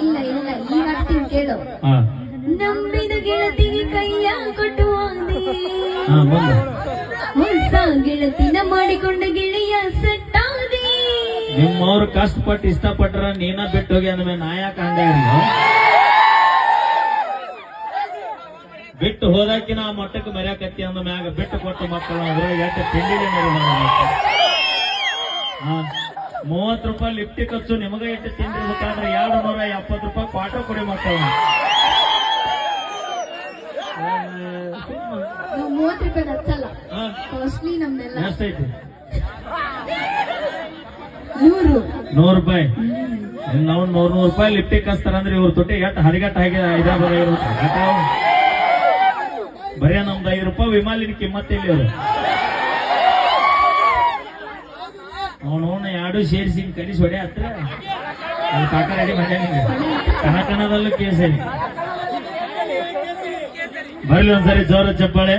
ಇಲ್ಲ ಇಲ್ಲ ಈಗ ಆಗ್ತೀನಿ ಕೇಳು. ನಂಬಿದ ಗೆಳತಿಗೆ ಕೈಯ ಕೊಟ್ಟುವಾದೆ, ಹೊಸ ಗೆಳತಿನ ಮಾಡಿಕೊಂಡ ಗೆಳೆಯ ಸಟ್ಟಾದೆ. ನಿಮ್ಮವ್ರು ಕಷ್ಟಪಟ್ಟು ಇಷ್ಟಪಟ್ರ ನೀನ ಬಿಟ್ಟು ಹೋಗಿ ಅಂದ್ಮೇಲೆ ನಾ ಯಾಕೆ ಹಂಗ ಬಿಟ್ಟು ಹೋದಾಕಿನ ಆ ಮಟ್ಟಕ್ಕೆ ಮರ್ಯಾಕತ್ತಿ ಅಂದ ಮ್ಯಾಗ ಬಿಟ್ಟು ಕೊಟ್ಟ ಮಕ್ಕಳು ಅದ್ರೊಳಗೆ ಎಷ್ಟು ತಿಂಡಿಗೆ ₹30 ಲಿಫ್ಟಿ ಖರ್ಚು ನಿಮಗೆ ಎಷ್ಟು ತಿಂದಿರ್ಬೇಕಾದ್ರೆ ₹270 ಕ್ವಾಟೋ ಕೊಡಿ ಮಕ್ಕಳು. ₹30 ಹಚ್ಚಲ್ಲ, ಕಾಸ್ಟ್ಲಿ ನಮ್ದೆಲ್ಲ. ಎಷ್ಟೈತಿ? ₹100. ನಾವು ₹100 ಲಿಫ್ಟಿ ಕಸ್ತಾರಂದ್ರೆ ಇವ್ರ ತೊಟ್ಟಿ ಎಷ್ಟು ಹರಿಗಟ್ಟ ಆಗಿ ಬರೀ ನಮ್ದು ₹5 ವಿಮಾಲಿನ ಕಿಮ್ಮತ್ತಿಲ್ಲ ಅವರು. ಅವನವನ್ನ ಎರಡು ಸೇರಿಸಿ ಕಡಿಸಿ ಹೊಡೆ ಹತ್ರ ಅದು ಕಾಕ ರೆಡಿ ಮಾಡ್ಯಾನಿಗೆ ಕನಕನದಲ್ಲೂ ಕೇಸರಿ. ಬರ್ಲಿ ಒಂದ್ಸರಿ ಜೋರ ಚಪ್ಪಾಳೆ.